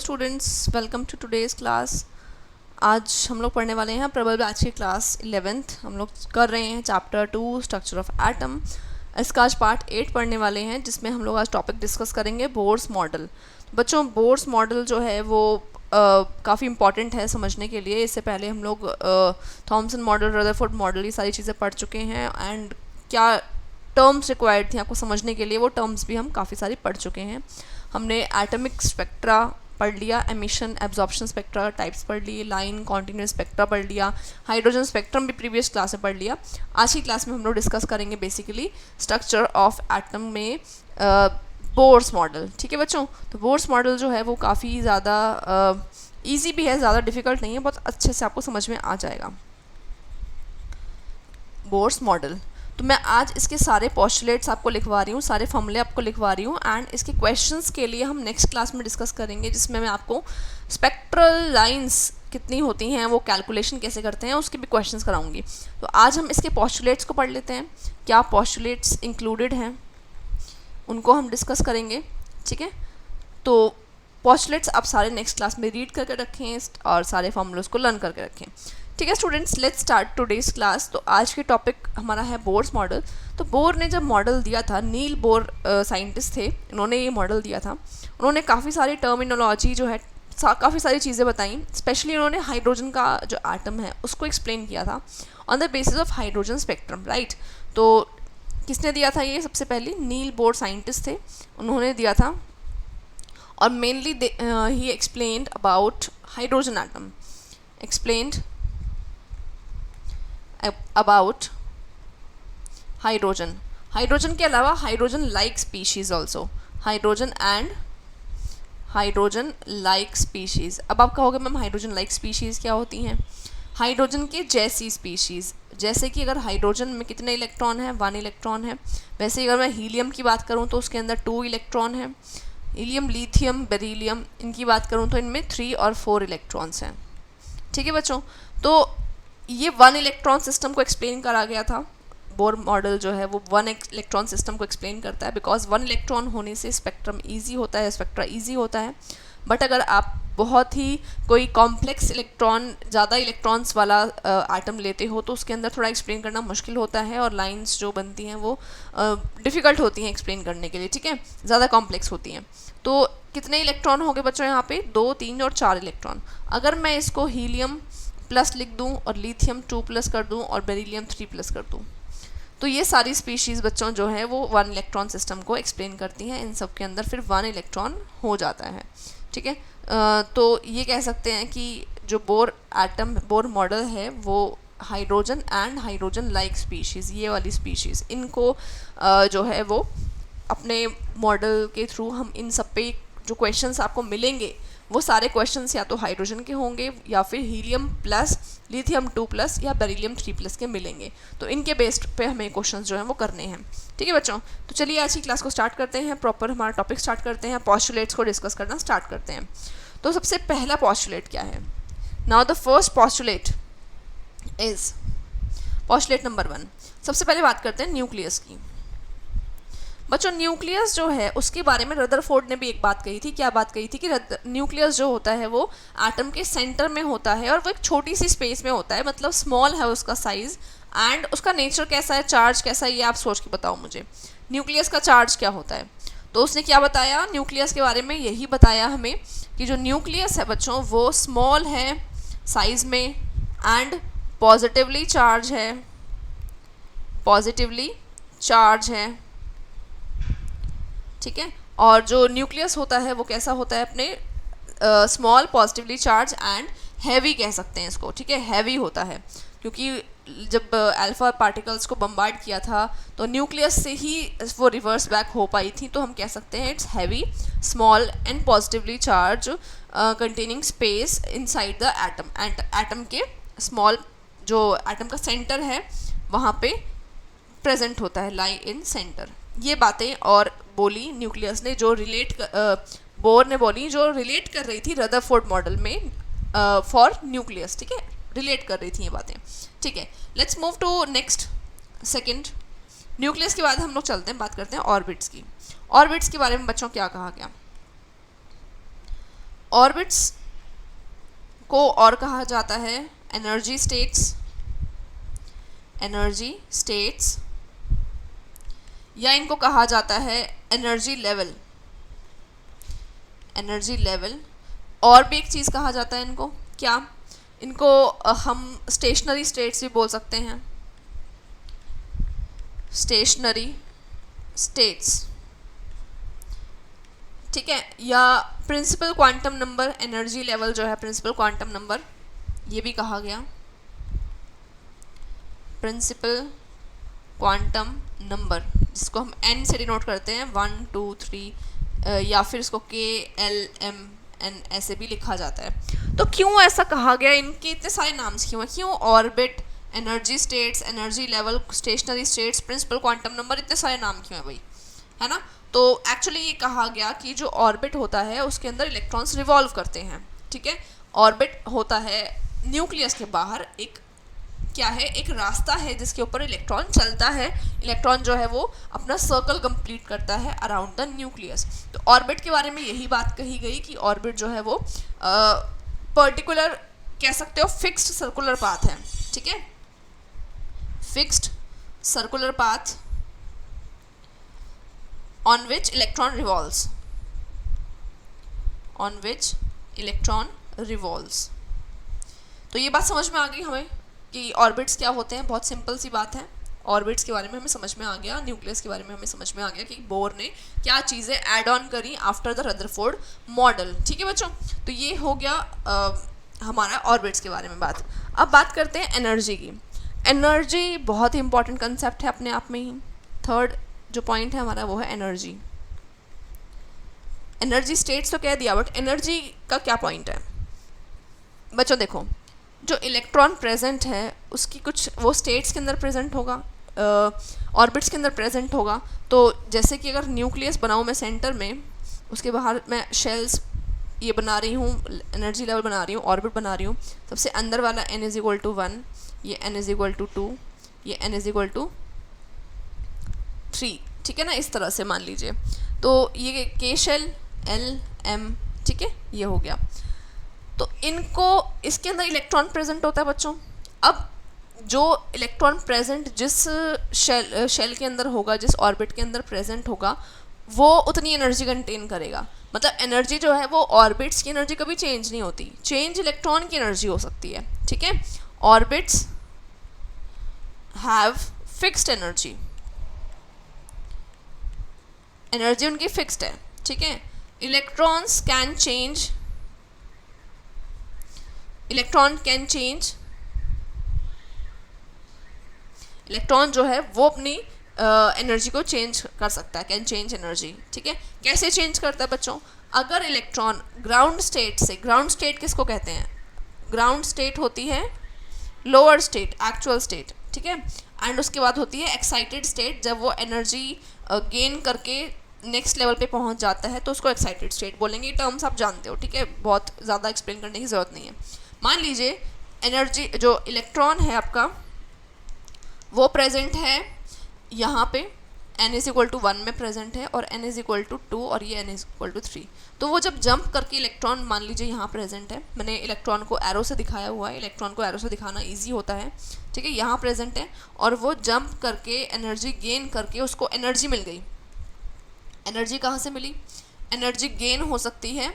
Students, welcome to today's class. आज हम लोग पढ़ने वाले हैं प्रबल बैच की क्लास 11th। हम लोग कर रहे हैं चैप्टर 2 स्ट्रक्चर ऑफ एटम। इसका आज पार्ट 8 पढ़ने वाले हैं, जिसमें हम लोग आज टॉपिक डिस्कस करेंगे बोर्स मॉडल। बच्चों, बोर्स मॉडल जो है वो काफ़ी इंपॉर्टेंट है समझने के लिए। इससे पहले हम लोग थॉमसन मॉडल, रदरफोर्ड मॉडल, ये सारी चीज़ें पढ़ चुके हैं एंड क्या टर्म्स रिक्वायर्ड थी आपको समझने के लिए, वो टर्म्स भी हम काफ़ी सारी पढ़ चुके हैं। हमने एटॉमिक स्पेक्ट्रा पढ़ लिया, एमिशन एब्जॉर्प्शन स्पेक्ट्रा टाइप्स पढ़ लिए, लाइन कॉन्टिन्यूस स्पेक्ट्रा पढ़ लिया, हाइड्रोजन स्पेक्ट्रम भी प्रीवियस क्लास में पढ़ लिया। आज की क्लास में हम लोग डिस्कस करेंगे बेसिकली स्ट्रक्चर ऑफ एटम में बोर्स मॉडल। ठीक है बच्चों, तो बोर्स मॉडल जो है वो काफ़ी ज़्यादा ईजी भी है, ज़्यादा डिफ़िकल्ट नहीं है, बहुत अच्छे से आपको समझ में आ जाएगा बोर्स मॉडल। तो मैं आज इसके सारे पोस्टुलेट्स आपको लिखवा रही हूँ, सारे फॉर्मूले आपको लिखवा रही हूँ एंड इसके क्वेश्चंस के लिए हम नेक्स्ट क्लास में डिस्कस करेंगे, जिसमें मैं आपको स्पेक्ट्रल लाइंस कितनी होती हैं, वो कैलकुलेशन कैसे करते हैं, उसके भी क्वेश्चंस कराऊंगी। तो आज हम इसके पोस्टुलेट्स को पढ़ लेते हैं, क्या पोस्टुलेट्स इंक्लूडेड हैं उनको हम डिस्कस करेंगे। ठीक है, तो पोस्टुलेट्स आप सारे नेक्स्ट क्लास में रीड करके रखें और सारे फॉर्मूलोज को लर्न करके रखें। ठीक है students, let's start today's class. तो आज के टॉपिक हमारा है बोर्स मॉडल। तो बोर ने जब मॉडल दिया था, नील बोर साइंटिस्ट थे, उन्होंने ये मॉडल दिया था। उन्होंने काफ़ी सारी टर्मिनोलॉजी जो है, काफ़ी सारी चीज़ें बताई। स्पेशली उन्होंने हाइड्रोजन का जो एटम है उसको एक्सप्लेन किया था on the basis of hydrogen spectrum, right. तो किसने दिया था ये? सबसे पहले नील बोर साइंटिस्ट थे, उन्होंने दिया था। और mainly he explained about hydrogen atom, explained about hydrogen. Hydrogen के अलावा hydrogen like species also, hydrogen and hydrogen like species. अब आप कहोगे मैम हाइड्रोजन लाइक स्पीशीज़ क्या होती हैं? हाइड्रोजन के जैसी स्पीशीज़, जैसे कि अगर हाइड्रोजन में कितने इलेक्ट्रॉन हैं? 1 इलेक्ट्रॉन है। वैसे अगर मैं हीलियम की बात करूँ तो उसके अंदर 2 इलेक्ट्रॉन है। हीलियम, लिथियम, बेरिलियम, इनकी बात करूँ तो इनमें 3 और 4 इलेक्ट्रॉन्स हैं। ठीक है बच्चों, तो ये 1 इलेक्ट्रॉन सिस्टम को एक्सप्लेन करा गया था। बोर मॉडल जो है वो 1 इलेक्ट्रॉन सिस्टम को एक्सप्लेन करता है, बिकॉज 1 इलेक्ट्रॉन होने से स्पेक्ट्रम ईजी होता है, स्पेक्ट्रा ईजी होता है। बट अगर आप बहुत ही कोई कॉम्प्लेक्स इलेक्ट्रॉन, ज़्यादा इलेक्ट्रॉन्स वाला एटम लेते हो तो उसके अंदर थोड़ा एक्सप्लेन करना मुश्किल होता है और लाइंस जो बनती हैं वो डिफ़िकल्ट होती हैं एक्सप्लेन करने के लिए। ठीक है, ज़्यादा कॉम्प्लेक्स होती हैं। तो कितने इलेक्ट्रॉन हो गए बच्चों यहाँ पे? 2, 3 और 4 इलेक्ट्रॉन। अगर मैं इसको हीलियम प्लस लिख दूँ और लिथियम 2 प्लस कर दूँ और बेरिलियम 3 प्लस कर दूँ, तो ये सारी स्पीशीज़ बच्चों जो है वो 1 इलेक्ट्रॉन सिस्टम को एक्सप्लेन करती हैं। इन सब के अंदर फिर 1 इलेक्ट्रॉन हो जाता है। ठीक है, तो ये कह सकते हैं कि जो बोर मॉडल है वो hydrogen and hydrogen like species, ये वाली स्पीशीज़, इनको जो है वो अपने मॉडल के थ्रू हम इन सब पे जो क्वेश्चंस आपको मिलेंगे वो सारे क्वेश्चंस या तो हाइड्रोजन के होंगे या फिर हीलियम प्लस, लिथियम 2 प्लस या बेरिलियम 3 प्लस के मिलेंगे। तो इनके बेस्ड पे हमें क्वेश्चंस जो हैं वो करने हैं। ठीक है बच्चों, तो चलिए आज की क्लास को स्टार्ट करते हैं, प्रॉपर हमारा टॉपिक स्टार्ट करते हैं, पोस्टुलेट्स को डिस्कस करना स्टार्ट करते हैं। तो सबसे पहला पोस्टुलेट क्या है? Now the first postulate is postulate number 1। सबसे पहले बात करते हैं न्यूक्लियस की। बच्चों, न्यूक्लियस जो है उसके बारे में रदरफोर्ड ने भी एक बात कही थी। क्या बात कही थी? कि न्यूक्लियस जो होता है वो एटम के सेंटर में होता है और वो एक छोटी सी स्पेस में होता है, मतलब स्मॉल है उसका साइज़। एंड उसका नेचर कैसा है, चार्ज कैसा है, ये आप सोच के बताओ मुझे। न्यूक्लियस का चार्ज क्या होता है? तो उसने क्या बताया न्यूक्लियस के बारे में? यही बताया हमें कि जो न्यूक्लियस है बच्चों वो स्मॉल है साइज़ में एंड पॉजिटिवली चार्ज है, पॉजिटिवली चार्ज है। ठीक है, और जो न्यूक्लियस होता है वो कैसा होता है? अपने small, positively charge and heavy कह सकते हैं इसको। ठीक है, हैवी होता है क्योंकि जब अल्फा पार्टिकल्स को बम्बार्ड किया था तो न्यूक्लियस से ही वो रिवर्स बैक हो पाई थी। तो हम कह सकते हैं it's heavy, small and positively charge containing space inside the atom. And atom के स्मॉल, जो एटम का सेंटर है वहाँ पे प्रेजेंट होता है, लाई इन सेंटर। ये बातें और बोली न्यूक्लियस ने, जो बोर ने बोली, जो रिलेट कर रही थी रदरफोर्ड मॉडल में फॉर न्यूक्लियस। ठीक है, रिलेट कर रही थी ये बातें। ठीक है, let's move to next second. Nucleus के बाद हम लोग चलते हैं, बात करते हैं ऑर्बिट्स की। ऑर्बिट्स के बारे में बच्चों क्या कहा गया? ऑर्बिट्स को और कहा जाता है एनर्जी स्टेट्स, एनर्जी स्टेट्स, या इनको कहा जाता है एनर्जी लेवल, एनर्जी लेवल। और भी एक चीज़ कहा जाता है इनको, क्या? इनको हम स्टेशनरी स्टेट्स भी बोल सकते हैं, स्टेशनरी स्टेट्स, ठीक है। या principal quantum number, energy level जो है प्रिंसिपल क्वांटम नंबर, ये भी कहा गया प्रिंसिपल क्वांटम नंबर, जिसको हम n से डिनोट करते हैं, 1 2 3, या फिर इसको K L M N ऐसे भी लिखा जाता है। तो क्यों ऐसा कहा गया, इनके इतने सारे नाम क्यों हैं? क्यों orbit, energy states, energy level, stationary states, principal quantum number, इतने सारे नाम क्यों हैं भाई, है ना? तो एक्चुअली ये कहा गया कि जो ऑर्बिट होता है उसके अंदर इलेक्ट्रॉन्स रिवॉल्व करते हैं, ठीक है। ऑर्बिट होता है न्यूक्लियस के बाहर एक, क्या है, एक रास्ता है जिसके ऊपर इलेक्ट्रॉन चलता है। इलेक्ट्रॉन जो है वो अपना सर्कल कंप्लीट करता है अराउंड द न्यूक्लियस। तो ऑर्बिट के बारे में यही बात कही गई कि ऑर्बिट जो है वो पर्टिकुलर, कह सकते हो फिक्स्ड सर्कुलर पाथ है, ठीक है, fixed circular path on which electron revolves, on which electron revolves। तो ये बात समझ में आ गई हमें कि ऑर्बिट्स क्या होते हैं। बहुत सिंपल सी बात है, ऑर्बिट्स के बारे में हमें समझ में आ गया, न्यूक्लियस के बारे में हमें समझ में आ गया कि बोर ने क्या चीज़ें ऐड ऑन करी आफ्टर द रदरफोर्ड मॉडल, ठीक है बच्चों। तो ये हो गया हमारा ऑर्बिट्स के बारे में बात। अब बात करते हैं एनर्जी की। एनर्जी बहुत ही इंपॉर्टेंट कंसेप्ट है अपने आप में ही। थर्ड जो पॉइंट है हमारा वो है एनर्जी। एनर्जी स्टेट्स तो कह दिया, बट एनर्जी का क्या पॉइंट है बच्चों? देखो, जो इलेक्ट्रॉन प्रेजेंट है उसकी कुछ वो स्टेट्स के अंदर प्रेजेंट होगा, ऑर्बिट्स के अंदर प्रेजेंट होगा। तो जैसे कि अगर न्यूक्लियस बनाऊँ मैं सेंटर में, उसके बाहर मैं शेल्स ये बना रही हूँ, एनर्जी लेवल बना रही हूँ, ऑर्बिट बना रही हूँ। सबसे अंदर वाला n = 1, ये n = 2, ये n = 3, ठीक है ना, इस तरह से मान लीजिए। तो ये K शेल L M, ठीक है, ये हो गया। तो इनको, इसके अंदर इलेक्ट्रॉन प्रेजेंट होता है बच्चों। अब जो इलेक्ट्रॉन प्रेजेंट जिस शेल के अंदर होगा, जिस ऑर्बिट के अंदर प्रेजेंट होगा, वो उतनी एनर्जी कंटेन करेगा। मतलब एनर्जी जो है वो ऑर्बिट्स की एनर्जी कभी चेंज नहीं होती, चेंज इलेक्ट्रॉन की एनर्जी हो सकती है, ठीक है। Orbits have fixed energy, energy उनकी फिक्स्ड है, ठीक है। Electrons can change, electron can change, electron जो है वो अपनी एनर्जी को चेंज कर सकता है, कैन चेंज एनर्जी, ठीक है। कैसे चेंज करता है बच्चों? अगर इलेक्ट्रॉन ग्राउंड स्टेट से, ग्राउंड स्टेट किसको कहते हैं? ग्राउंड स्टेट होती है लोअर स्टेट, एक्चुअल स्टेट, ठीक है। एंड उसके बाद होती है एक्साइटेड स्टेट, जब वो एनर्जी गेन करके नेक्स्ट लेवल पे पहुंच जाता है तो उसको एक्साइटेड स्टेट बोलेंगे। ये टर्म्स आप जानते हो, ठीक है, बहुत ज़्यादा एक्सप्लेन करने की ज़रूरत नहीं है। मान लीजिए एनर्जी, जो इलेक्ट्रॉन है आपका वो प्रेजेंट है यहाँ पे, n = 1 में प्रेजेंट है, और n = 2 और ये n = 3। तो वो जब जंप करके इलेक्ट्रॉन, मान लीजिए यहाँ प्रेजेंट है, मैंने इलेक्ट्रॉन को एरो से दिखाया हुआ है, इलेक्ट्रॉन को एरो से दिखाना ईजी होता है, ठीक है। यहाँ प्रेजेंट है और वो जंप करके एनर्जी गेन करके उसको एनर्जी मिल गई। एनर्जी कहाँ से मिली? एनर्जी गेन हो सकती है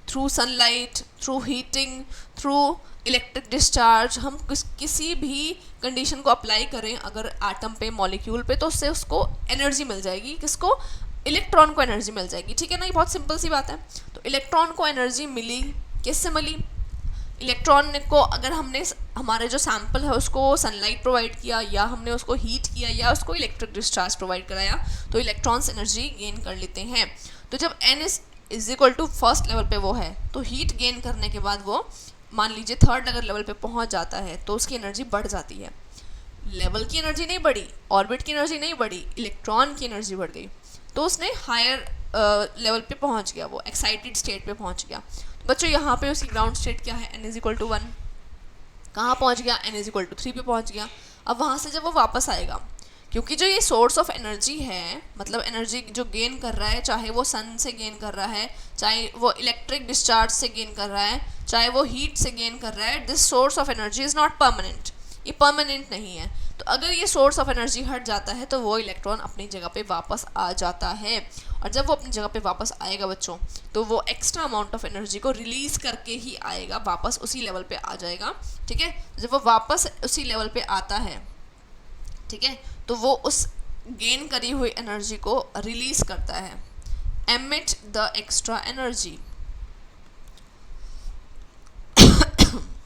through sunlight, through heating, through electric discharge. हम किसी भी कंडीशन को अप्लाई करें अगर एटम पे, मॉलिक्यूल पे, तो उससे उसको एनर्जी मिल जाएगी। किसको? इलेक्ट्रॉन को एनर्जी मिल जाएगी, ठीक है ना। ये बहुत सिंपल सी बात है। तो इलेक्ट्रॉन को एनर्जी मिली, किससे मिली? इलेक्ट्रॉन को अगर हमने हमारे जो सैंपल है उसको सनलाइट प्रोवाइड किया, या हमने उसको हीट किया, या उसको इलेक्ट्रिक डिस्चार्ज प्रोवाइड कराया, तो इलेक्ट्रॉन्स एनर्जी गेन कर लेते हैं। तो जब n = फर्स्ट लेवल पे वो है, तो हीट गेन करने के बाद वो मान लीजिए थर्ड अगर लेवल पे पहुंच जाता है तो उसकी एनर्जी बढ़ जाती है। लेवल की एनर्जी नहीं बढ़ी, ऑर्बिट की एनर्जी नहीं बढ़ी, इलेक्ट्रॉन की एनर्जी बढ़ गई, तो उसने हायर लेवल पे पहुंच गया, वो एक्साइटेड स्टेट पे पहुंच गया। बच्चों यहाँ पे उसकी ग्राउंड स्टेट क्या है? n = 1। कहाँ पहुँच गया? n = 3 पे पहुँच गया। अब वहाँ से जब वो वापस आएगा क्योंकि जो ये सोर्स ऑफ एनर्जी है, मतलब एनर्जी जो गेन कर रहा है, चाहे वो सन से गेन कर रहा है, चाहे वो इलेक्ट्रिक डिस्चार्ज से गेन कर रहा है, चाहे वो हीट से गेन कर रहा है, this source of energy is not permanent, ये परमानेंट नहीं है। तो अगर ये सोर्स ऑफ एनर्जी हट जाता है तो वो इलेक्ट्रॉन अपनी जगह पे वापस आ जाता है, और जब वो अपनी जगह पे वापस आएगा बच्चों, तो वो एक्स्ट्रा अमाउंट ऑफ एनर्जी को रिलीज़ करके ही आएगा, वापस उसी लेवल पे आ जाएगा। ठीक है, जब वो वापस उसी लेवल पे आता है, ठीक है, तो वो उस गेन करी हुई एनर्जी को रिलीज़ करता है, emit the extra energy,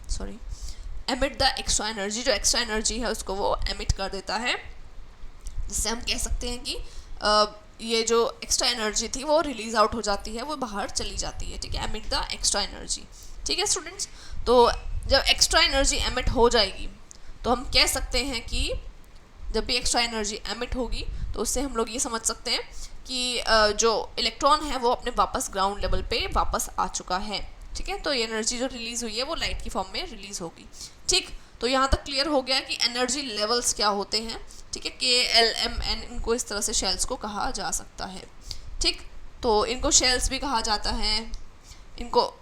sorry, emit the extra energy, जो एक्स्ट्रा एनर्जी है उसको वो एमिट कर देता है, जिससे हम कह सकते हैं कि ये जो एक्स्ट्रा एनर्जी थी वो रिलीज आउट हो जाती है, वो बाहर चली जाती है। ठीक है, एमिट द एक्स्ट्रा एनर्जी। ठीक है स्टूडेंट्स, तो जब एक्स्ट्रा एनर्जी एमिट हो जाएगी तो हम कह सकते हैं कि जब भी एक्स्ट्रा एनर्जी एमिट होगी तो उससे हम लोग ये समझ सकते हैं कि जो इलेक्ट्रॉन है वो अपने वापस ग्राउंड लेवल पे वापस आ चुका है। ठीक है, तो ये एनर्जी जो रिलीज़ हुई है वो लाइट की फॉर्म में रिलीज़ होगी। ठीक, तो यहाँ तक क्लियर हो गया कि एनर्जी लेवल्स क्या होते हैं। ठीक है, KLMN इनको इस तरह से शेल्स को कहा जा सकता है। ठीक, तो इनको शेल्स भी कहा जाता है, इनको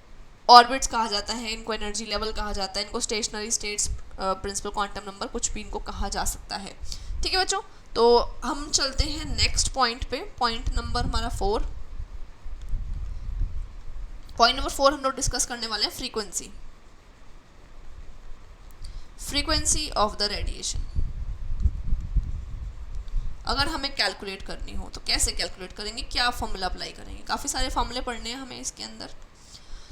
ऑर्बिट्स कहा जाता है, इनको एनर्जी लेवल कहा जाता है, इनको stationary states, principal quantum number, कुछ भी इनको कहा जा सकता है। ठीक है बच्चों, तो हम चलते हैं नेक्स्ट पॉइंट पे। पॉइंट नंबर हमारा 4, पॉइंट नंबर 4 हम लोग डिस्कस करने वाले हैं frequency, frequency of the radiation. अगर हमें कैलकुलेट करनी हो तो कैसे कैलकुलेट करेंगे, क्या फॉर्मूला अप्लाई करेंगे, काफ़ी सारे फॉर्मूले पढ़ने हैं हमें इसके अंदर।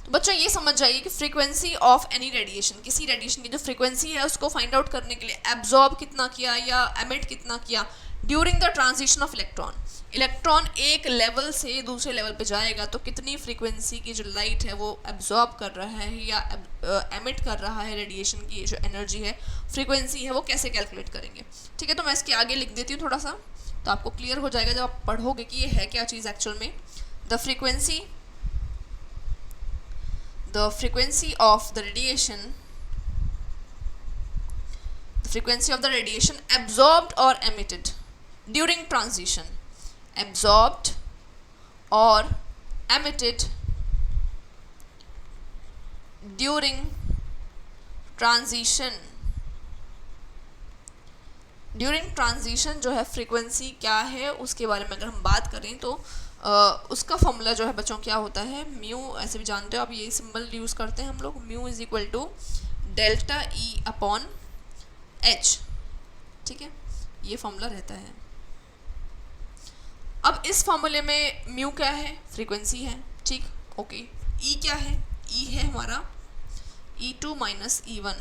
तो बच्चों ये समझ जाइए कि फ्रीक्वेंसी ऑफ एनी रेडिएशन, किसी रेडिएशन की जो फ्रीक्वेंसी है उसको फाइंड आउट करने के लिए एब्जॉर्ब कितना किया या एमिट कितना किया during the transition of electron. Electron एक लेवल से दूसरे लेवल पे जाएगा तो कितनी फ्रीक्वेंसी की जो लाइट है वो एब्जॉर्ब कर रहा है या एमिट कर रहा है, रेडिएशन की जो एनर्जी है, फ्रीक्वेंसी है, वो कैसे कैलकुलेट करेंगे। ठीक है, तो मैं इसके आगे लिख देती हूँ थोड़ा सा, तो आपको क्लियर हो जाएगा जब आप पढ़ोगे कि ये है क्या चीज़ एक्चुअल में। The frequency of the radiation absorbed or emitted during transition, absorbed or emitted during transition। During transition जो है फ्रीक्वेंसी क्या है उसके बारे में अगर हम बात करें तो उसका फॉर्मूला जो है बच्चों क्या होता है, म्यू, ऐसे भी जानते हो आप, ये सिंबल यूज़ करते हैं हम लोग, mu is equal to delta E upon H. ठीक है, ये फॉर्मूला रहता है। अब इस फॉर्मूले में म्यू क्या है, फ्रीक्वेंसी है। ठीक, ओके, ई क्या है, ई है हमारा E2 minus E1,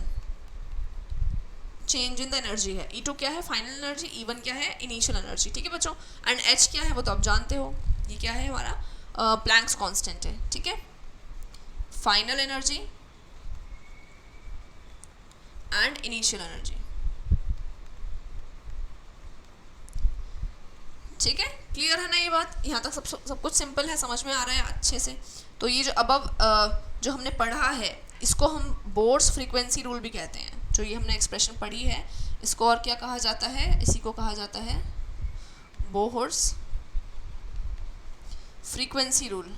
change in the energy है। E2 क्या है, फाइनल एनर्जी, E1 क्या है, इनिशियल एनर्जी। ठीक है बच्चों, एंड H क्या है वो तो आप जानते हो, ये क्या है हमारा प्लैंक्स कांस्टेंट है। ठीक है, final energy and initial energy. ठीक है, क्लियर है ना ये बात, यहाँ तक सब कुछ सिंपल है, समझ में आ रहा है अच्छे से। तो ये जो अबव जो हमने पढ़ा है इसको हम बोर्स फ्रीक्वेंसी रूल भी कहते हैं। जो ये हमने एक्सप्रेशन पढ़ी है इसको और क्या कहा जाता है, इसी को कहा जाता है Bohr's frequency rule,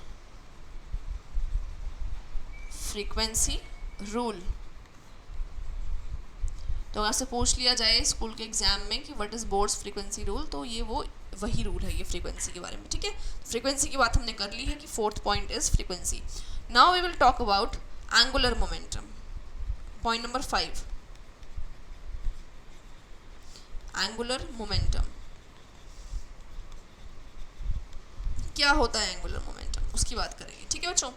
frequency rule. तो अगर से पूछ लिया जाए स्कूल के एग्जाम में कि what is Bohr's frequency rule, तो ये वो वही रूल है ये फ्रीक्वेंसी के बारे में। ठीक है, फ्रीक्वेंसी की बात हमने कर ली है कि fourth point is frequency. Now we will talk about angular momentum, point number 5, angular momentum. क्या होता है एंगुलर मोमेंटम, उसकी बात करेंगे। ठीक है बच्चों,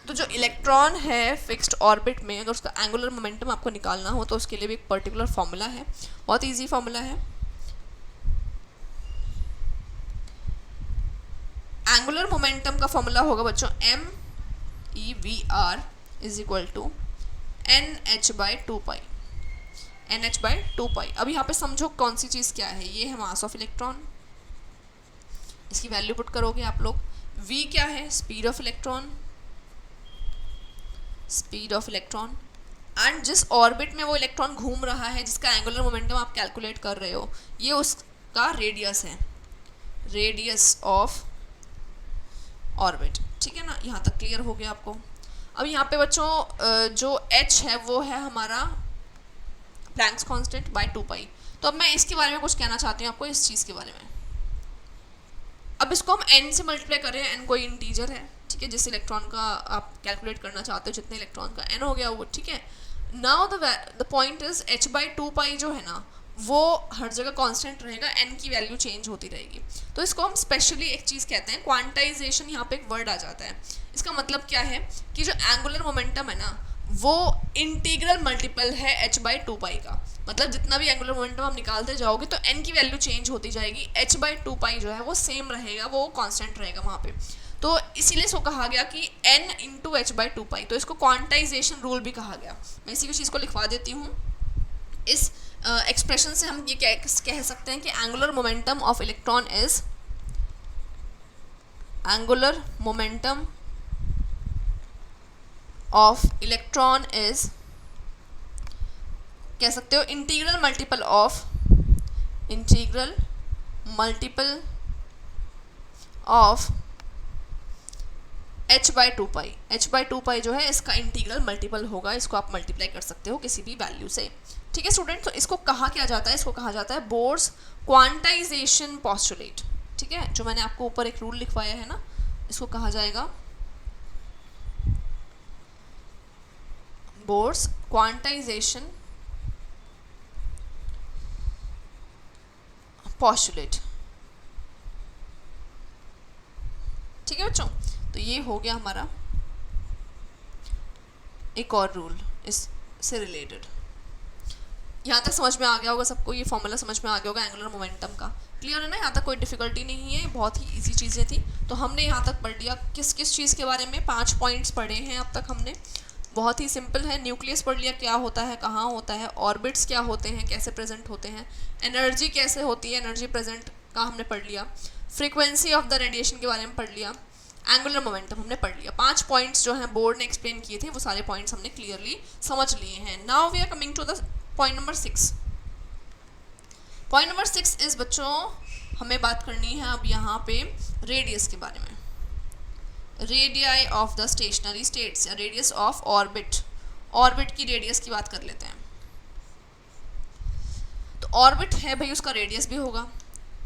तो जो इलेक्ट्रॉन है फिक्स्ड ऑर्बिट में, अगर उसका एंगुलर मोमेंटम आपको निकालना हो तो उसके लिए भी एक पर्टिकुलर फॉर्मूला है, बहुत इजी फॉर्मूला है। एंगुलर मोमेंटम का फॉर्मूला होगा बच्चों MEVR is equal to NH/2π, NH/2π। अब यहाँ पे समझो कौन सी चीज़ क्या है, ये है मास ऑफ इलेक्ट्रॉन, इसकी वैल्यू पुट करोगे आप लोग। V क्या है, speed of electron, speed of electron. And जिस ऑर्बिट में वो इलेक्ट्रॉन घूम रहा है, जिसका एंगुलर मोमेंटम आप कैलकुलेट कर रहे हो, ये उसका रेडियस है, रेडियस ऑफ ऑर्बिट। ठीक है ना, यहाँ तक क्लियर हो गया आपको। अब यहाँ पे बच्चों जो h है वो है हमारा प्लैंक्स कांस्टेंट बाय 2 पाई। तो अब मैं इसके बारे में कुछ कहना चाहती हूँ आपको, इस चीज़ के बारे में। अब इसको हम n से मल्टीप्लाई कर रहे हैं, n कोई इंटीजर है, ठीक है, जिस इलेक्ट्रॉन का आप कैलकुलेट करना चाहते हो, जितने इलेक्ट्रॉन का n हो गया वो, ठीक है। Now the point is h/2 जो है ना, वो हर जगह कांस्टेंट रहेगा, n की वैल्यू चेंज होती रहेगी। तो इसको हम स्पेशली एक चीज़ कहते हैं, क्वांटाइजेशन, यहाँ पे एक वर्ड आ जाता है। इसका मतलब क्या है कि जो एंगुलर मोमेंटम है ना, वो इंटीग्रल मल्टीपल है h/2 का। मतलब जितना भी एंगुलर मोमेंटम आप निकालते जाओगे तो n की वैल्यू चेंज होती जाएगी, h/2 जो है वो सेम रहेगा, वो कांस्टेंट रहेगा वहाँ पे। तो इसीलिए इसको कहा गया कि n इंटू h/2, तो इसको क्वांटाइजेशन रूल भी कहा गया। मैं इसी चीज़ को लिखवा देती हूँ। इस एक्सप्रेशन से हम ये कह सकते हैं कि angular momentum of electron is, angular momentum of electron is, कह सकते हो integral multiple of, integral multiple of h/2, h/2 जो है इसका इंटीग्रल मल्टीपल होगा, इसको आप मल्टीप्लाई कर सकते हो किसी भी वैल्यू से। ठीक है स्टूडेंट, तो इसको कहा क्या जाता है, इसको कहा जाता है बोर्स क्वांटाइजेशन पोस्टुलेट। ठीक है, जो मैंने आपको ऊपर एक रूल लिखवाया है ना, इसको कहा जाएगा बोर्स क्वांटाइजेशन पोस्टुलेट। ठीक है बच्चों, तो ये हो गया हमारा एक और रूल इससे रिलेटेड। यहाँ तक समझ में आ गया होगा सबको, ये फॉर्मूला समझ में आ गया होगा एंगुलर मोमेंटम का। क्लियर है ना, यहाँ तक कोई डिफिकल्टी नहीं है, बहुत ही इजी चीज़ें थी। तो हमने यहाँ तक पढ़ लिया किस किस चीज़ के बारे में, 5 पॉइंट्स पढ़े हैं अब तक हमने। बहुत ही सिंपल है। न्यूक्लियस पढ़ लिया, क्या होता है, कहाँ होता है, ऑर्बिट्स क्या होते हैं, कैसे प्रेजेंट होते हैं, एनर्जी कैसे होती है, एनर्जी प्रेजेंट का हमने पढ़ लिया, फ्रीक्वेंसी ऑफ द रेडिएशन के बारे में पढ़ लिया, एंगुलर मोमेंटम हमने पढ़ लिया। 5 पॉइंट्स जो हैं बोर्ड ने एक्सप्लेन किए थे, वो सारे पॉइंट्स हमने क्लियरली समझ लिए हैं। Now we are coming to the point number 6। Point number 6 इस बच्चों, हमें बात करनी है अब यहाँ पे रेडियस के बारे में, radii of the stationery states या रेडियस ऑफ ऑर्बिट। ऑर्बिट की रेडियस की बात कर लेते हैं। तो ऑर्बिट है भाई, उसका रेडियस भी होगा,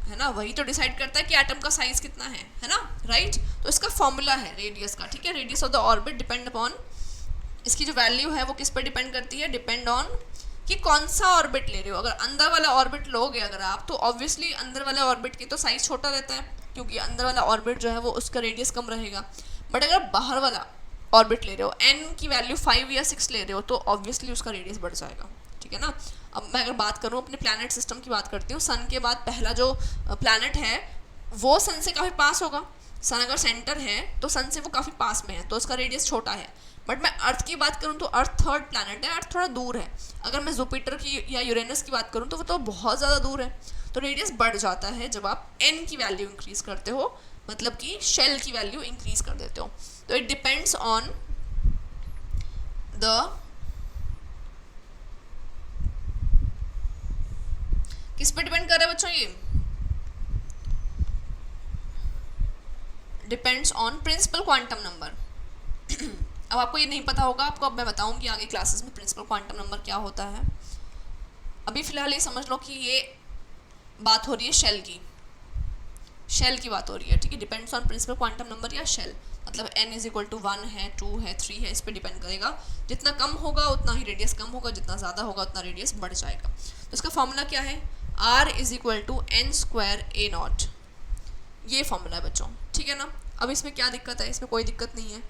है ना, वही तो डिसाइड करता है कि एटम का साइज कितना है ना, राइट। तो इसका फॉर्मूला है रेडियस का, ठीक है। Radius of the orbit depend upon, इसकी जो वैल्यू है वो किस पर डिपेंड करती है, डिपेंड ऑन कि कौन सा ऑर्बिट ले रहे हो। अगर अंदर वाला ऑर्बिट लोगे अगर आप, तो ऑब्वियसली अंदर वाले ऑर्बिट की तो साइज छोटा रहता है, क्योंकि अंदर वाला ऑर्बिट जो है वो उसका रेडियस कम रहेगा। बट अगर बाहर वाला ऑर्बिट ले रहे हो, n की वैल्यू 5 या 6 ले रहे हो, तो ऑब्वियसली उसका रेडियस बढ़ जाएगा, ठीक है ना। अब मैं अगर बात करूँ अपने प्लैनेट सिस्टम की बात करती हूँ, सन के बाद पहला जो प्लैनेट है वो सन से काफ़ी पास होगा। सन अगर सेंटर है तो सन से वो काफ़ी पास में है, तो उसका रेडियस छोटा है। बट मैं अर्थ की बात करूँ तो अर्थ थर्ड प्लैनेट है, अर्थ थोड़ा दूर है। अगर मैं जुपिटर की या यूरेनस की बात करूँ तो वो तो बहुत ज़्यादा दूर है। तो रेडियस बढ़ जाता है जब आप n की वैल्यू इंक्रीज करते हो, मतलब कि शेल की वैल्यू इंक्रीज कर देते हो। तो इट डिपेंड्स ऑन द, किस पे डिपेंड कर रहा है बच्चों, ये depends on principal quantum number. अब आपको ये नहीं पता होगा, आपको अब मैं बताऊंगी आगे क्लासेस में प्रिंसिपल क्वांटम नंबर क्या होता है। अभी फिलहाल ये समझ लो कि ये बात हो रही है शेल की, शेल की बात हो रही है, ठीक है। Depends on principal quantum number या शेल, मतलब n इज इक्वल टू 1 है, 2 है, 3 है, इस पर डिपेंड करेगा। जितना कम होगा उतना ही रेडियस कम होगा, जितना ज़्यादा होगा उतना रेडियस बढ़ जाएगा। तो इसका फॉर्मूला क्या है, r is equal to n square a naught, ये फॉर्मूला है बच्चों, ठीक है ना। अब इसमें क्या दिक्कत है, इसमें कोई दिक्कत नहीं है।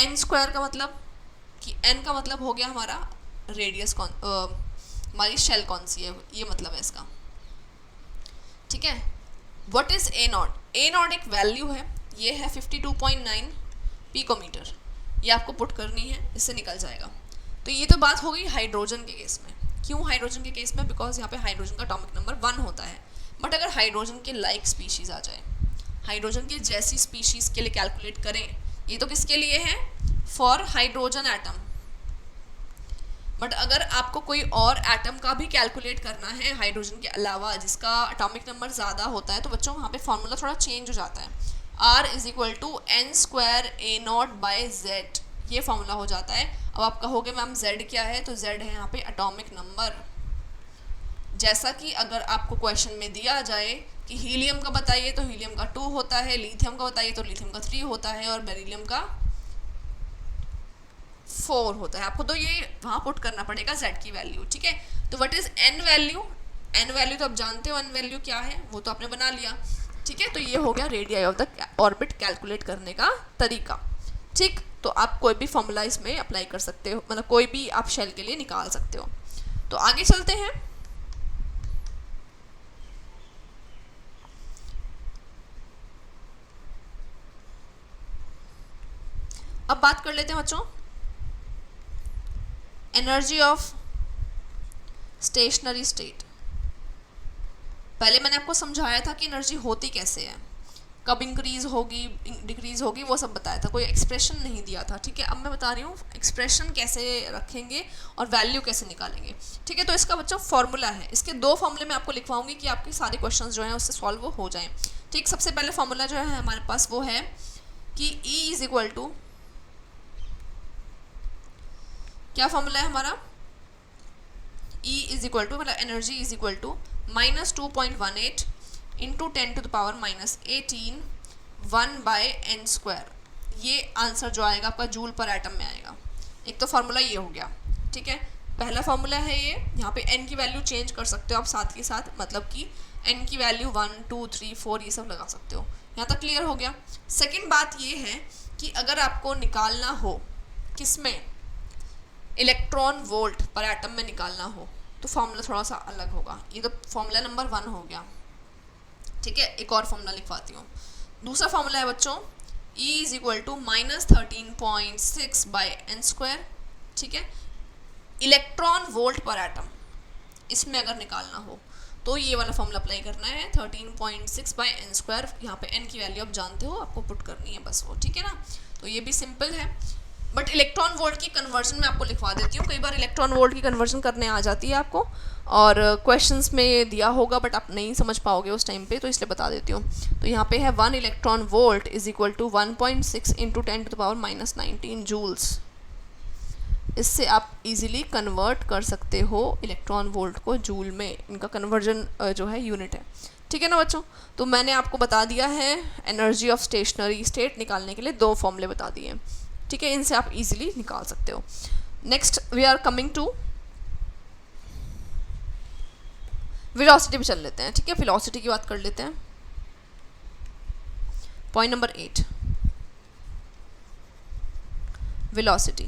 n स्क्वायर का मतलब कि n का मतलब हो गया हमारा रेडियस कौन, हमारी शेल कौन सी है, ये मतलब है इसका, ठीक है। What is a not, a not एक वैल्यू है, ये है 52.9 पिकोमीटर, ये आपको पुट करनी है, इससे निकल जाएगा। तो ये तो बात हो गई हाइड्रोजन के केस में। क्यों हाइड्रोजन के केस में, बिकॉज यहाँ पे हाइड्रोजन का एटॉमिक नंबर 1 होता है। बट अगर हाइड्रोजन के लाइक स्पीशीज़ आ जाए, हाइड्रोजन की जैसी स्पीशीज़ के लिए कैलकुलेट करें, ये तो किसके लिए है, फॉर हाइड्रोजन एटम, बट अगर आपको कोई और एटम का भी कैलकुलेट करना है हाइड्रोजन के अलावा जिसका एटॉमिक नंबर ज़्यादा होता है, तो बच्चों वहाँ पे फॉर्मूला थोड़ा चेंज हो जाता है। R is equal to n square a naught by Z, ये फॉर्मूला हो जाता है। अब आप कहोगे मैम Z क्या है, तो Z है यहाँ पे एटॉमिक नंबर। जैसा कि अगर आपको क्वेश्चन में दिया जाए कि हीलियम का बताइए तो हीलियम का 2 होता है, लिथियम का बताइए तो लिथियम का 3 होता है, और बेरिलियम का 4 होता है। आपको तो ये वहाँ पुट करना पड़ेगा Z की वैल्यू, ठीक है। तो what is N value? N value तो आप जानते हो N वैल्यू क्या है, वो तो आपने बना लिया, ठीक है। तो ये हो गया radii of the orbit calculate करने का तरीका, ठीक। तो आप कोई भी फॉर्मूला इसमें अप्लाई कर सकते हो, मतलब कोई भी आप शेल के लिए निकाल सकते हो। तो आगे चलते हैं। अब बात कर लेते हैं बच्चों एनर्जी ऑफ स्टेशनरी स्टेट। पहले मैंने आपको समझाया था कि एनर्जी होती कैसे है, कब इंक्रीज होगी डिक्रीज होगी, वो सब बताया था, कोई एक्सप्रेशन नहीं दिया था, ठीक है। अब मैं बता रही हूँ एक्सप्रेशन कैसे रखेंगे और वैल्यू कैसे निकालेंगे, ठीक है। तो इसका बच्चों फॉर्मूला है, इसके 2 फॉर्मूले मैं आपको लिखवाऊंगी कि आपके सारे क्वेश्चंस जो हैं उससे सॉल्व हो जाएं, ठीक। सबसे पहले फॉर्मूला जो है हमारे पास वो है कि E इज इक्वल टू, क्या फॉर्मूला है हमारा, E इज इक्वल टू मतलब energy is equal to -2.18 into 10 to the power -18 1/n²। ये आंसर जो आएगा आपका जूल पर एटम में आएगा। एक तो फार्मूला ये हो गया, ठीक है। पहला फार्मूला है ये, यहाँ पे n की वैल्यू चेंज कर सकते हो आप साथ के साथ, मतलब कि n की वैल्यू 1 2 3 4 ये सब लगा सकते हो। यहाँ तक क्लियर हो गया। सेकेंड बात ये है कि अगर आपको निकालना हो किसमें, इलेक्ट्रॉन वोल्ट पर एटम में निकालना हो, तो फॉर्मूला थोड़ा सा अलग होगा। ये तो फॉर्मूला नंबर 1 हो गया, ठीक है। एक और फॉर्मूला लिखवाती हूँ। दूसरा फॉर्मूला है बच्चों E is equal to -13.6/n², ठीक है। इलेक्ट्रॉन वोल्ट पर एटम इसमें अगर निकालना हो तो ये वाला फॉर्मूला अप्लाई करना है, 13.6/n²। यहाँ पे n की वैल्यू आप जानते हो, आपको पुट करनी है बस वो, ठीक है ना। तो ये भी सिंपल है। बट इलेक्ट्रॉन वोल्ट की कन्वर्जन मैं आपको लिखवा देती हूँ। कई बार इलेक्ट्रॉन वोल्ट की कन्वर्जन करने आ जाती है आपको, और क्वेश्चंस में दिया होगा बट आप नहीं समझ पाओगे उस टाइम पे, तो इसलिए बता देती हूँ। तो यहाँ पे है 1 electron volt is equal to 1.6 into 10 to the power -19 joules. इससे आप इजीली कन्वर्ट कर सकते हो इलेक्ट्रॉन वोल्ट को जूल में, इनका कन्वर्जन जो है यूनिट है, ठीक है ना बच्चों। तो मैंने आपको बता दिया है एनर्जी ऑफ स्टेशनरी स्टेट निकालने के लिए 2 फॉर्मूले बता दिए, ठीक है। इनसे आप इजीली निकाल सकते हो। Next we are coming to velocity पे चल लेते हैं, ठीक है। वेलोसिटी की बात कर लेते हैं। Point number 8, velocity.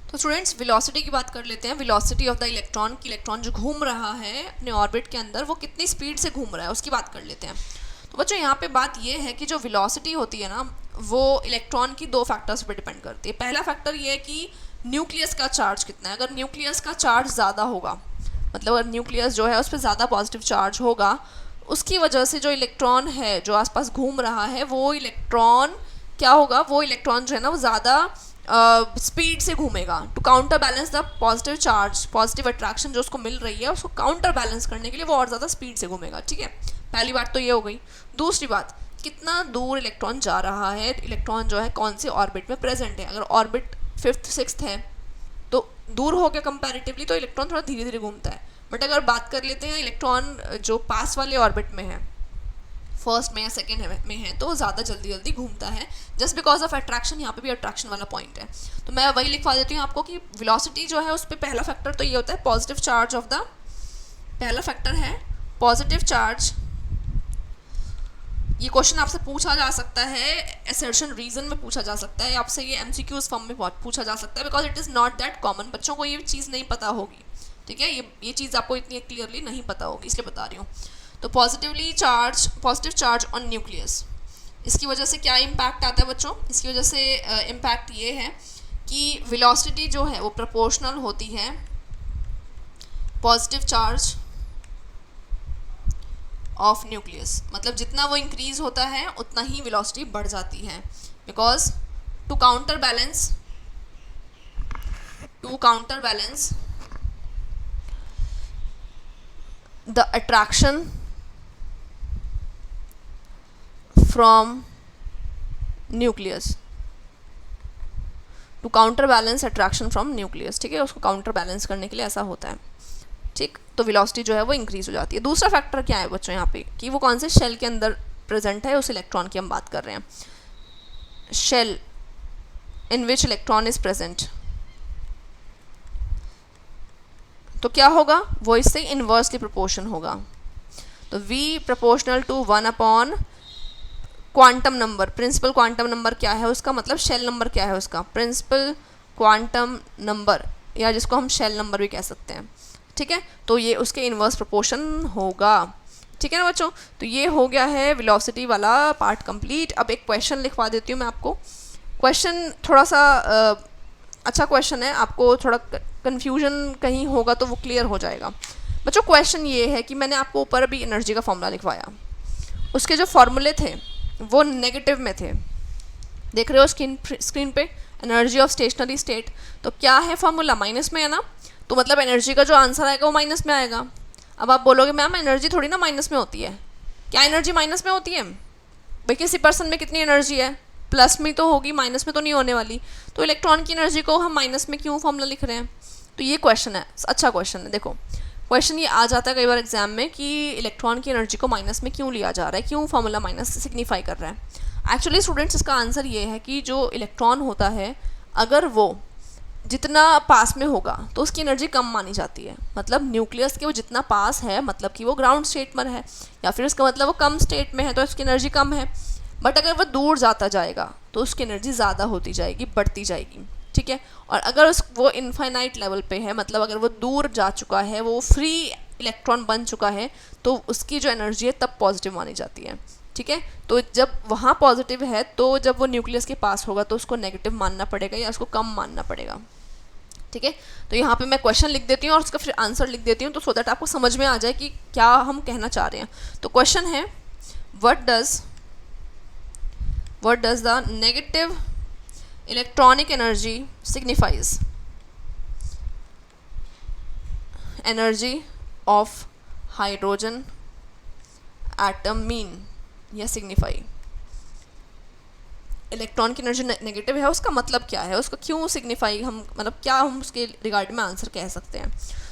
तो स्टूडेंट्स वेलोसिटी की बात कर लेते हैं। वेलोसिटी ऑफ द इलेक्ट्रॉन, की इलेक्ट्रॉन जो घूम रहा है अपने ऑर्बिट के अंदर वो कितनी स्पीड से घूम रहा है उसकी बात कर लेते हैं। तो बच्चों यहाँ पे बात ये है कि जो वेलोसिटी होती है ना वो इलेक्ट्रॉन की 2 फैक्टर्स पे डिपेंड करती है। पहला फैक्टर ये है कि न्यूक्लियस का चार्ज कितना है। अगर न्यूक्लियस का चार्ज ज़्यादा होगा, मतलब अगर न्यूक्लियस जो है उस पर ज़्यादा पॉजिटिव चार्ज होगा, उसकी वजह से जो इलेक्ट्रॉन है जो आसपास घूम रहा है वो इलेक्ट्रॉन क्या होगा, वो इलेक्ट्रॉन जो है ना वो ज़्यादा स्पीड से घूमेगा to counter balance the positive charge, positive attraction जो उसको मिल रही है उसको काउंटर बैलेंस करने के लिए वो और ज़्यादा स्पीड से घूमेगा, ठीक है। पहली बात तो ये हो गई। दूसरी बात, कितना दूर इलेक्ट्रॉन जा रहा है, इलेक्ट्रॉन जो है कौन से ऑर्बिट में प्रेजेंट है। अगर ऑर्बिट 5th 6th है तो दूर हो गया कंपैरेटिवली, तो इलेक्ट्रॉन थोड़ा धीरे धीरे घूमता है। बट अगर बात कर लेते हैं इलेक्ट्रॉन जो पास वाले ऑर्बिट में है, फर्स्ट में या सेकेंड में है, तो ज़्यादा जल्दी जल्दी घूमता है जस्ट बिकॉज ऑफ अट्रैक्शन। यहाँ पे भी अट्रैक्शन वाला पॉइंट है। तो मैं वही लिखवा देती हूँ आपको कि वेलोसिटी जो है उस पर पहला फैक्टर तो ये होता है पॉजिटिव चार्ज ऑफ द, पहला फैक्टर है पॉजिटिव चार्ज। ये क्वेश्चन आपसे पूछा जा सकता है, असर्शन रीजन में पूछा जा सकता है, आपसे ये MCQs फॉर्म में पूछा जा सकता है, because it is not that common. बच्चों को ये चीज़ नहीं पता होगी, ठीक है। ये चीज़ आपको इतनी क्लियरली नहीं पता होगी, इसलिए बता रही हूँ। तो पॉजिटिव चार्ज ऑन न्यूक्लियस, इसकी वजह से क्या इम्पैक्ट आता है बच्चों, इसकी वजह से इम्पैक्ट ये है कि वेलोसिटी जो है वो प्रोपोर्शनल होती है पॉजिटिव चार्ज ऑफ न्यूक्लियस। मतलब जितना वो इंक्रीज होता है उतना ही वेलोसिटी बढ़ जाती है, because to counter balance the attraction from nucleus, to counter balance attraction from nucleus, ठीक है, उसको काउंटर बैलेंस करने के लिए ऐसा होता है, ठीक। तो वेलोसिटी जो है वो इंक्रीज हो जाती है। दूसरा फैक्टर क्या है बच्चों यहाँ पे, कि वो कौन से शेल के अंदर प्रेजेंट है, उस इलेक्ट्रॉन की हम बात कर रहे हैं, shell in which electron is present. तो क्या होगा, वो इससे इन्वर्सली प्रोपोर्शन होगा। तो V proportional to 1 upon quantum number, principal quantum number क्या है उसका, मतलब शेल नंबर क्या है उसका, प्रिंसिपल क्वांटम नंबर, या जिसको हम शेल नंबर भी कह सकते हैं, ठीक है। तो ये उसके इन्वर्स प्रोपोर्शन होगा, ठीक है ना बच्चों। तो ये हो गया है वेलोसिटी वाला पार्ट कंप्लीट। अब एक क्वेश्चन लिखवा देती हूँ मैं आपको। क्वेश्चन थोड़ा सा अच्छा क्वेश्चन है, आपको थोड़ा कन्फ्यूजन कहीं होगा तो वो क्लियर हो जाएगा बच्चों। क्वेश्चन ये है कि मैंने आपको ऊपर अभी एनर्जी का फॉर्मूला लिखवाया, उसके जो फॉर्मूले थे वो नेगेटिव में थे, देख रहे हो स्क्रीन पे, एनर्जी ऑफ स्टेशनरी स्टेट। तो क्या है फॉर्मूला, माइनस में है ना, तो मतलब एनर्जी का जो आंसर आएगा वो माइनस में आएगा। अब आप बोलोगे मैम एनर्जी थोड़ी ना माइनस में होती है, क्या एनर्जी माइनस में होती है भाई, किसी पर्सन में कितनी एनर्जी है, प्लस में तो होगी, माइनस में तो नहीं होने वाली। तो इलेक्ट्रॉन की एनर्जी को हम माइनस में क्यों फॉर्मूला लिख रहे हैं। तो ये क्वेश्चन है, अच्छा क्वेश्चन है। देखो क्वेश्चन ये आ जाता है कई बार एग्जाम में कि इलेक्ट्रॉन की एनर्जी को माइनस में क्यों लिया जा रहा है, क्यों फॉर्मूला माइनस सिग्निफाई कर रहा है। एक्चुअली स्टूडेंट्स इसका आंसर ये है कि जो इलेक्ट्रॉन होता है अगर वो जितना पास में होगा तो उसकी एनर्जी कम मानी जाती है। मतलब न्यूक्लियस के वो जितना पास है मतलब कि वो ग्राउंड स्टेट में है, या फिर उसका मतलब वो कम स्टेट में है तो उसकी एनर्जी कम है। बट अगर वो दूर जाता जाएगा तो उसकी एनर्जी ज़्यादा होती जाएगी, बढ़ती जाएगी, ठीक है। और अगर वो इनफाइनाइट लेवल पे है, मतलब अगर वो दूर जा चुका है, वो फ्री इलेक्ट्रॉन बन चुका है, तो उसकी जो एनर्जी है तब पॉजिटिव मानी जाती है, ठीक है। तो जब वहाँ पॉजिटिव है तो जब वो न्यूक्लियस के पास होगा तो उसको नेगेटिव मानना पड़ेगा या उसको कम मानना पड़ेगा, ठीक है। तो यहाँ पे मैं क्वेश्चन लिख देती हूँ और उसका फिर आंसर लिख देती हूँ, तो सो दैट आपको समझ में आ जाए कि क्या हम कहना चाह रहे हैं। तो क्वेश्चन है what does the negative electronic energy signifies, energy of hydrogen atom mean या सिग्निफाई। इलेक्ट्रॉन की एनर्जी नेगेटिव है, उसका मतलब क्या है, उसको क्यों सिग्निफाई हम, मतलब क्या हम उसके रिगार्ड में आंसर कह सकते हैं।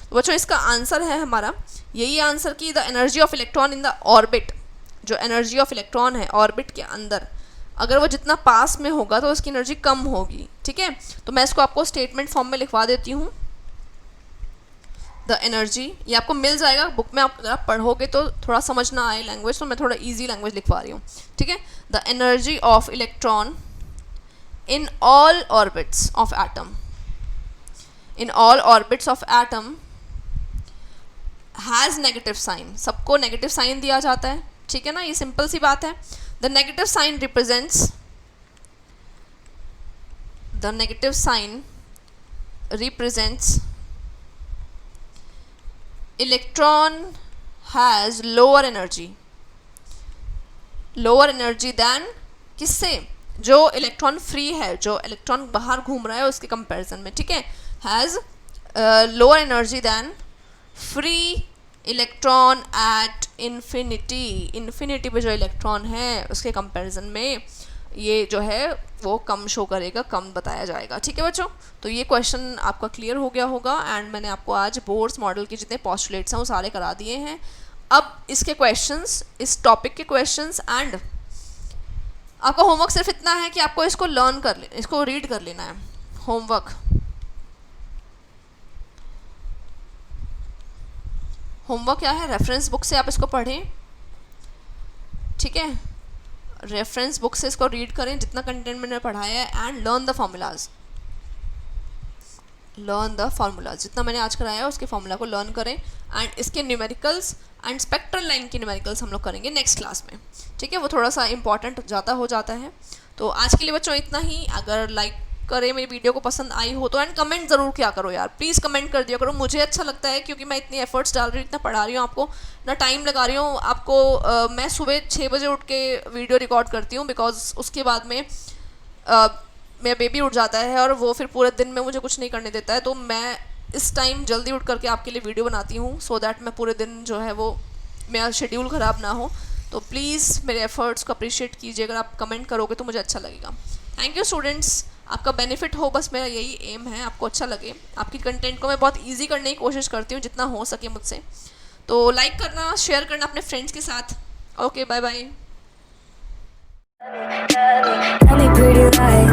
तो बच्चों इसका आंसर है हमारा यही आंसर कि the energy of electron in the orbit, जो एनर्जी ऑफ इलेक्ट्रॉन है ऑर्बिट के अंदर, अगर वो जितना पास में होगा तो उसकी एनर्जी कम होगी, ठीक है। तो मैं इसको आपको स्टेटमेंट फॉर्म में लिखवा देती हूँ। द एनर्जी, ये आपको मिल जाएगा बुक में, आप अगर आप पढ़ोगे तो थोड़ा समझ ना आए लैंग्वेज तो मैं थोड़ा इजी लैंग्वेज लिखवा रही हूँ, ठीक है। The energy of electron in all orbits of atom, in all orbits of atom has negative sign, सबको नेगेटिव साइन दिया जाता है, ठीक है ना, ये सिंपल सी बात है। The negative sign represents, the negative sign represents electron has lower energy than, किससे, जो इलेक्ट्रॉन फ्री है, जो इलेक्ट्रॉन बाहर घूम रहा है उसके कंपैरिजन में, ठीक है। Has lower energy than free electron at infinity पे जो इलेक्ट्रॉन है उसके कंपैरिजन में ये जो है वो कम शो करेगा, कम बताया जाएगा, ठीक है बच्चों। तो ये क्वेश्चन आपका क्लियर हो गया होगा एंड मैंने आपको आज बोर्स मॉडल के जितने पोस्टुलेट्स हैं वो सारे करा दिए हैं। अब इसके क्वेश्चंस, इस टॉपिक के क्वेश्चंस एंड आपका होमवर्क सिर्फ इतना है कि आपको इसको लर्न कर लेना, इसको रीड कर लेना है। होमवर्क क्या है, रेफरेंस बुक से आप इसको पढ़ें, ठीक है। रेफरेंस बुक से इसको रीड करें जितना कंटेंट मैंने पढ़ाया है एंड लर्न द फार्मूलाज, जितना मैंने आज कराया है उसके फार्मूला को लर्न करें एंड इसके न्यूमेरिकल्स एंड स्पेक्ट्रल लाइन के न्यूमेरिकल्स हम लोग करेंगे नेक्स्ट क्लास में, ठीक है। वो थोड़ा सा इंपॉर्टेंट ज़्यादा हो जाता है। तो आज के लिए बच्चों इतना ही। अगर लाइक करें, मेरी वीडियो को पसंद आई हो तो एंड कमेंट ज़रूर क्या करो यार, प्लीज़ कमेंट कर दिया करो, मुझे अच्छा लगता है क्योंकि मैं इतनी एफर्ट्स डाल रही हूँ, इतना पढ़ा रही हूँ आपको, ना टाइम लगा रही हूँ आपको। मैं सुबह 6 बजे उठ के वीडियो रिकॉर्ड करती हूँ बिकॉज उसके बाद में मेरा बेबी उठ जाता है और वो फिर पूरे दिन में मुझे कुछ नहीं करने देता है, तो मैं इस टाइम जल्दी उठ करके आपके लिए वीडियो बनाती हूँ, सो दैट मैं पूरे दिन जो है वो मेरा शेड्यूल ख़राब ना हो। तो प्लीज़ मेरे एफर्ट्स को अप्रिशिएट कीजिए, अगर आप कमेंट करोगे तो मुझे अच्छा लगेगा। थैंक यू स्टूडेंट्स, आपका बेनिफिट हो, बस मेरा यही एम है, आपको अच्छा लगे। आपकी कंटेंट को मैं बहुत ईजी करने की कोशिश करती हूँ जितना हो सके मुझसे। तो लाइक करना, शेयर करना अपने फ्रेंड्स के साथ। Okay, bye bye. Tell me pretty lies.